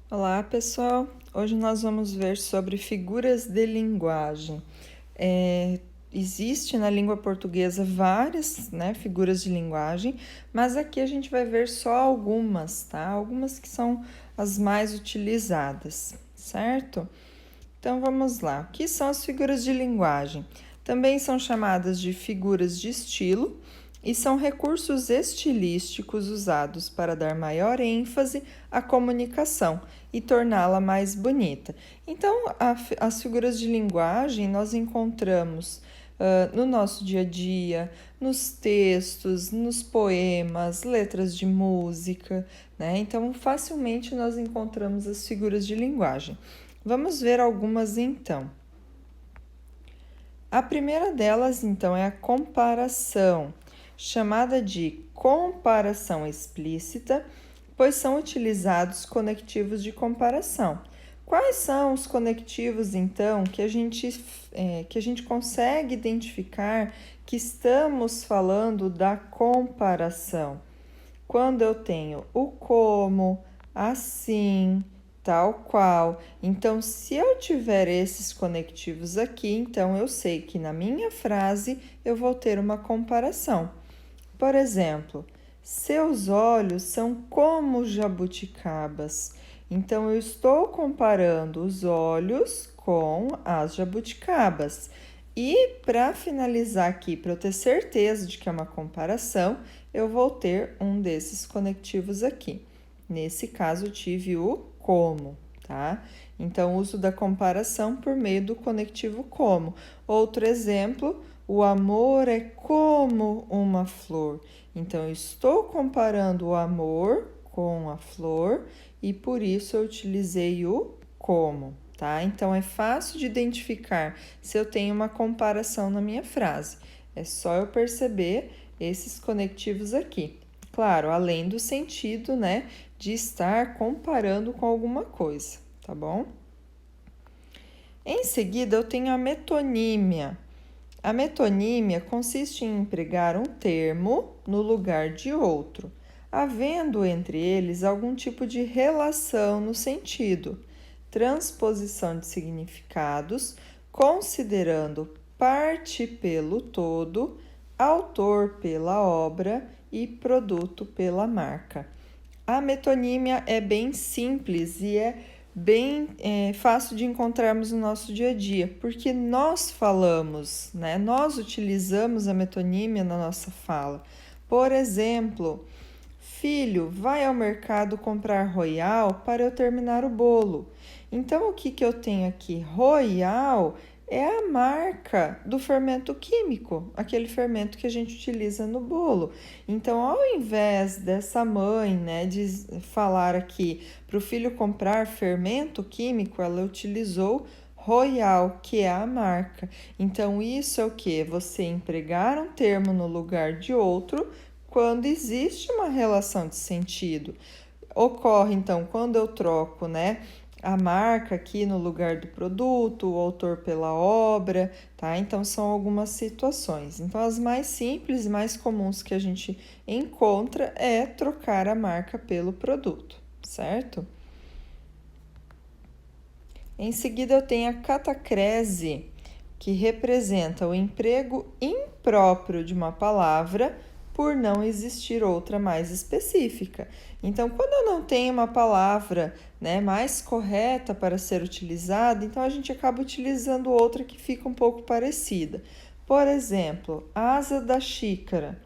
Olá, pessoal! Hoje nós vamos ver sobre figuras de linguagem. Existe na língua portuguesa várias, figuras de linguagem, mas aqui a gente vai ver só algumas, tá? Algumas que são as mais utilizadas, certo? Então vamos lá. O que são as figuras de linguagem? Também são chamadas de figuras de estilo e são recursos estilísticos usados para dar maior ênfase à comunicação e torná-la mais bonita. Então, as figuras de linguagem nós encontramos no nosso dia a dia, nos textos, nos poemas, letras de música, né? Então, facilmente nós encontramos as figuras de linguagem. Vamos ver algumas então. A primeira delas, então, é a comparação, chamada de comparação explícita, pois são utilizados conectivos de comparação. Quais são os conectivos, então, que a gente consegue identificar que estamos falando da comparação? Quando eu tenho o como, assim, tal qual. Então, se eu tiver esses conectivos aqui, então eu sei que na minha frase eu vou ter uma comparação. Por exemplo, seus olhos são como jabuticabas. Então, eu estou comparando os olhos com as jabuticabas. E para finalizar aqui, para eu ter certeza de que é uma comparação, eu vou ter um desses conectivos aqui. Nesse caso, eu tive o como, tá? Então, uso da comparação por meio do conectivo como. Outro exemplo, o amor é como uma flor. Então, eu estou comparando o amor com a flor e por isso eu utilizei o como, tá? Então, é fácil de identificar se eu tenho uma comparação na minha frase. É só eu perceber esses conectivos aqui. Claro, além do sentido, né, de estar comparando com alguma coisa, tá bom? Em seguida, eu tenho a metonímia. A metonímia consiste em empregar um termo no lugar de outro, havendo entre eles algum tipo de relação no sentido, transposição de significados, considerando parte pelo todo, autor pela obra e produto pela marca. A metonímia é bem simples e é bem fácil de encontrarmos no nosso dia a dia, porque nós falamos, né? Nós utilizamos a metonímia na nossa fala. Por exemplo, filho, vai ao mercado comprar Royal para eu terminar o bolo. Então, o que eu tenho aqui? Royal é a marca do fermento químico, aquele fermento que a gente utiliza no bolo. Então, ao invés dessa mãe, né, de falar aqui para o filho comprar fermento químico, ela utilizou Royal, que é a marca. Então, isso é o que? Você empregar um termo no lugar de outro quando existe uma relação de sentido. Ocorre, então, quando eu troco, né, a marca aqui no lugar do produto, o autor pela obra, tá? Então, são algumas situações. Então, as mais simples e mais comuns que a gente encontra é trocar a marca pelo produto, certo? Em seguida, eu tenho a catacrese, que representa o emprego impróprio de uma palavra por não existir outra mais específica. Então, quando eu não tenho uma palavra, né, mais correta para ser utilizada, então a gente acaba utilizando outra que fica um pouco parecida. Por exemplo, asa da xícara.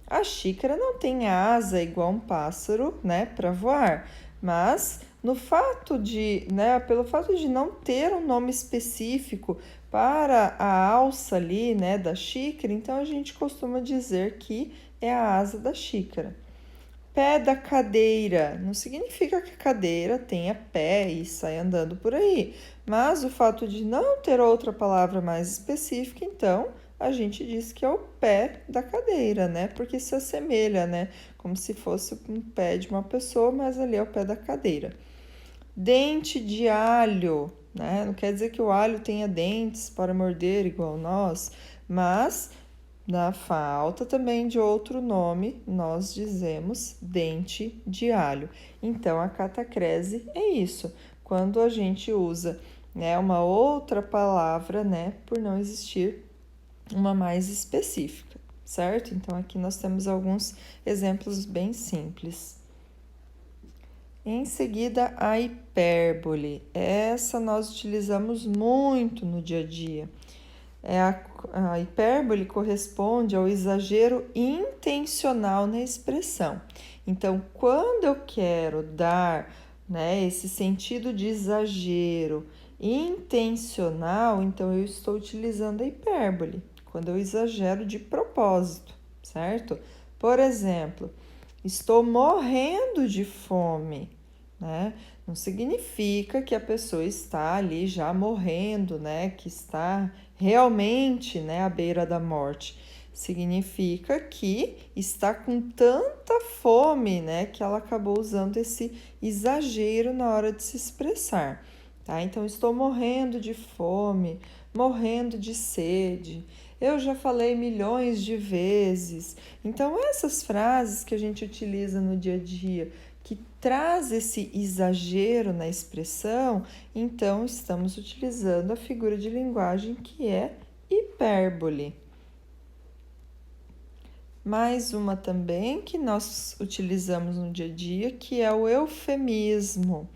A xícara não tem asa igual um pássaro, né, para voar, mas no fato de, né, pelo fato de não ter um nome específico para a alça ali, né, da xícara, então a gente costuma dizer que é a asa da xícara. Pé da cadeira não significa que a cadeira tenha pé e sai andando por aí, mas o fato de não ter outra palavra mais específica, então a gente diz que é o pé da cadeira, né? Porque se assemelha, né? Como se fosse um pé de uma pessoa, mas ali é o pé da cadeira. Dente de alho, né? Não quer dizer que o alho tenha dentes para morder igual nós, mas Na falta também de outro nome, nós dizemos dente de alho. Então, a catacrese é isso, quando a gente usa, né, uma outra palavra, né, por não existir uma mais específica, certo? Então, aqui nós temos alguns exemplos bem simples. Em seguida, a hipérbole. Essa nós utilizamos muito no dia a dia. A hipérbole corresponde ao exagero intencional na expressão. Então, quando eu quero dar, né, esse sentido de exagero intencional, então eu estou utilizando a hipérbole, quando eu exagero de propósito, certo? Por exemplo, estou morrendo de fome, né? Não significa que a pessoa está ali já morrendo, né? Que está realmente, né, à beira da morte. Significa que está com tanta fome, né, que ela acabou usando esse exagero na hora de se expressar, tá? Então, estou morrendo de fome, morrendo de sede. Eu já falei milhões de vezes. Então, essas frases que a gente utiliza no dia a dia, que traz esse exagero na expressão, então estamos utilizando a figura de linguagem que é hipérbole. Mais uma também que nós utilizamos no dia a dia, que é o eufemismo.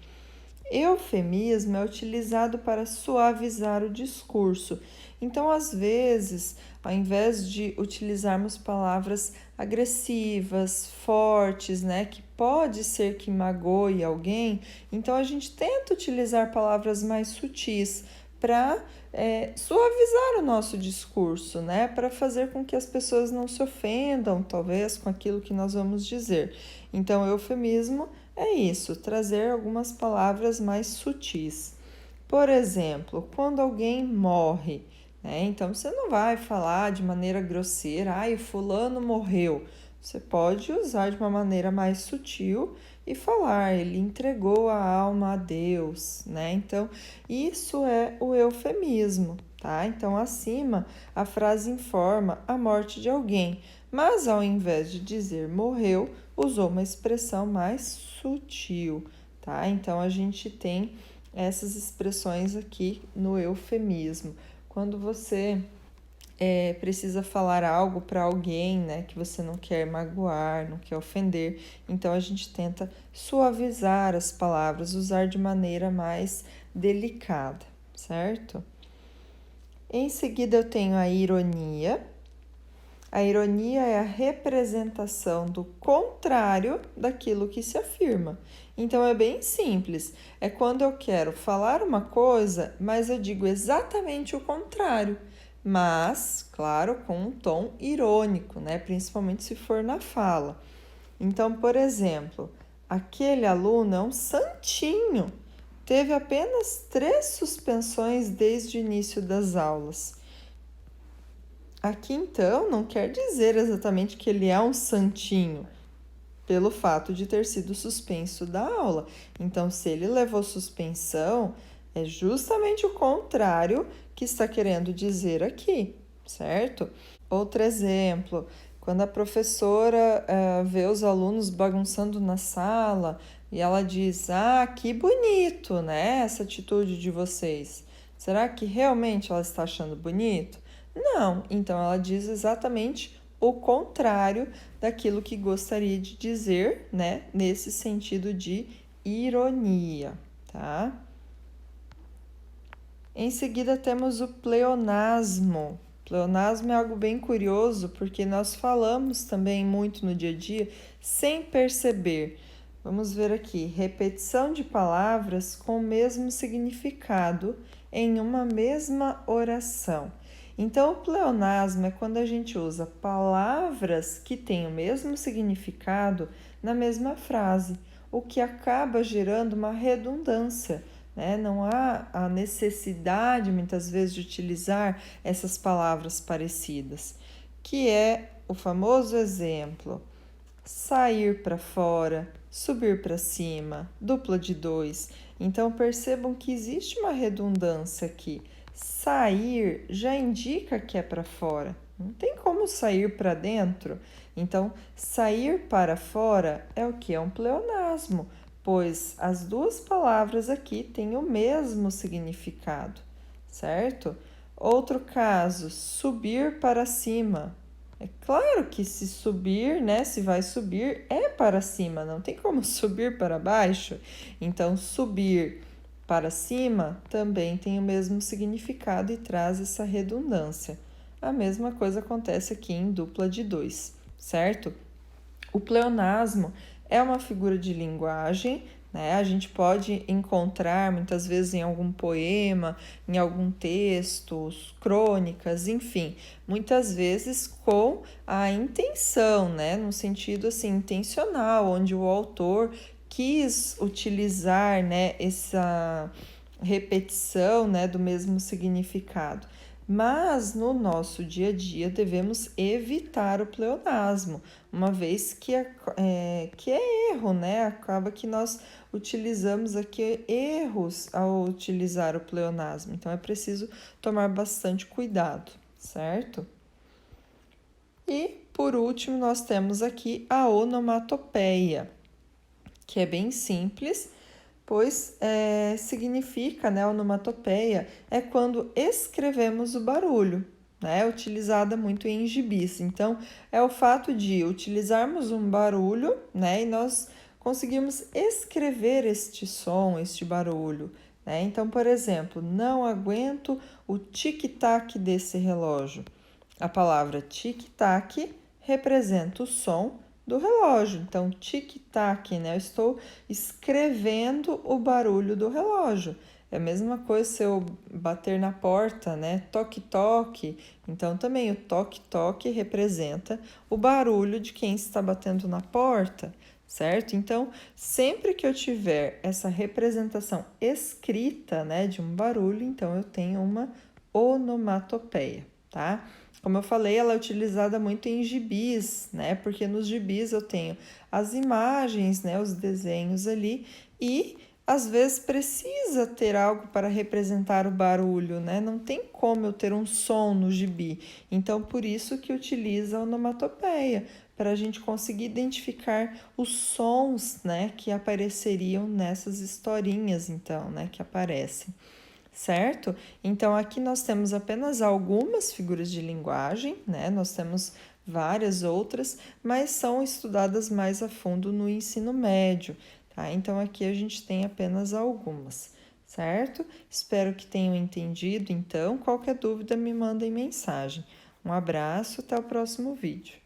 Eufemismo é utilizado para suavizar o discurso. Então, às vezes, ao invés de utilizarmos palavras agressivas, fortes, né, que pode ser que magoe alguém, então a gente tenta utilizar palavras mais sutis para suavizar o nosso discurso, né, para fazer com que as pessoas não se ofendam, talvez, com aquilo que nós vamos dizer. Então, eufemismo é isso, trazer algumas palavras mais sutis. Por exemplo, quando alguém morre, né? Então você não vai falar de maneira grosseira, ai, fulano morreu. Você pode usar de uma maneira mais sutil e falar, ele entregou a alma a Deus, né? Então, isso é o eufemismo, tá? Então, acima, a frase informa a morte de alguém, mas ao invés de dizer morreu, usou uma expressão mais sutil, tá? Então, a gente tem essas expressões aqui no eufemismo. Quando você precisa falar algo para alguém, né, que você não quer magoar, não quer ofender, então a gente tenta suavizar as palavras, usar de maneira mais delicada, certo? Em seguida eu tenho a ironia. A ironia é a representação do contrário daquilo que se afirma. Então é bem simples. É quando eu quero falar uma coisa, mas eu digo exatamente o contrário. Mas, claro, com um tom irônico, né? Principalmente se for na fala. Então, por exemplo, aquele aluno é um santinho. Teve apenas 3 suspensões desde o início das aulas. Aqui, então, não quer dizer exatamente que ele é um santinho, pelo fato de ter sido suspenso da aula. Então, se ele levou suspensão, é justamente o contrário que está querendo dizer aqui, certo? Outro exemplo, quando a professora vê os alunos bagunçando na sala e ela diz: ah, que bonito, né, essa atitude de vocês. Será que realmente ela está achando bonito? Não, então ela diz exatamente o contrário daquilo que gostaria de dizer, né, nesse sentido de ironia, tá? Em seguida temos o pleonasmo. Pleonasmo é algo bem curioso porque nós falamos também muito no dia a dia sem perceber. Vamos ver aqui, repetição de palavras com o mesmo significado em uma mesma oração. Então, o pleonasmo é quando a gente usa palavras que têm o mesmo significado na mesma frase, o que acaba gerando uma redundância, né? Não há a necessidade, muitas vezes, de utilizar essas palavras parecidas, que é o famoso exemplo: sair para fora, subir para cima, dupla de 2. Então, percebam que existe uma redundância aqui. Sair já indica que é para fora, Não tem como sair para dentro. Então, sair para fora é o que? É um pleonasmo, pois as duas palavras aqui têm o mesmo significado, certo? Outro caso, subir para cima. É claro que se subir, né, se vai subir, é para cima, não tem como subir para baixo. Então, subir para cima também tem o mesmo significado e traz essa redundância. A mesma coisa acontece aqui em dupla de dois, certo? O pleonasmo é uma figura de linguagem, né? A gente pode encontrar muitas vezes em algum poema, em algum texto, crônicas, enfim, muitas vezes com a intenção, né? No sentido assim intencional, onde o autor quis utilizar, né, essa repetição, né, do mesmo significado. Mas no nosso dia a dia devemos evitar o pleonasmo, uma vez que é erro, né? Acaba que nós utilizamos aqui erros ao utilizar o pleonasmo. Então é preciso tomar bastante cuidado, certo? E por último, nós temos aqui a onomatopeia, que é bem simples, pois significa, né, onomatopeia é quando escrevemos o barulho, né, utilizada muito em gibis. Então, é o fato de utilizarmos um barulho, né, e nós conseguimos escrever este som, este barulho, né? Então, por exemplo, não aguento o tic-tac desse relógio. A palavra tic-tac representa o som do relógio. Então, tic-tac, né? Eu estou escrevendo o barulho do relógio. É a mesma coisa se eu bater na porta, né? Toque-toque. Então, também o toque-toque representa o barulho de quem está batendo na porta, certo? Então, sempre que eu tiver essa representação escrita, né, de um barulho, então eu tenho uma onomatopeia, tá? Como eu falei, ela é utilizada muito em gibis, né? Porque nos gibis eu tenho as imagens, né? Os desenhos ali e às vezes precisa ter algo para representar o barulho, né? Não tem como eu ter um som no gibi. Então, por isso que utiliza a onomatopeia, para a gente conseguir identificar os sons, né? Que apareceriam nessas historinhas, então, né? Que aparecem, certo? Então, aqui nós temos apenas algumas figuras de linguagem, né? Nós temos várias outras, mas são estudadas mais a fundo no ensino médio, tá? Então, aqui a gente tem apenas algumas, certo? Espero que tenham entendido. Então, qualquer dúvida me mandem mensagem. Um abraço, até o próximo vídeo.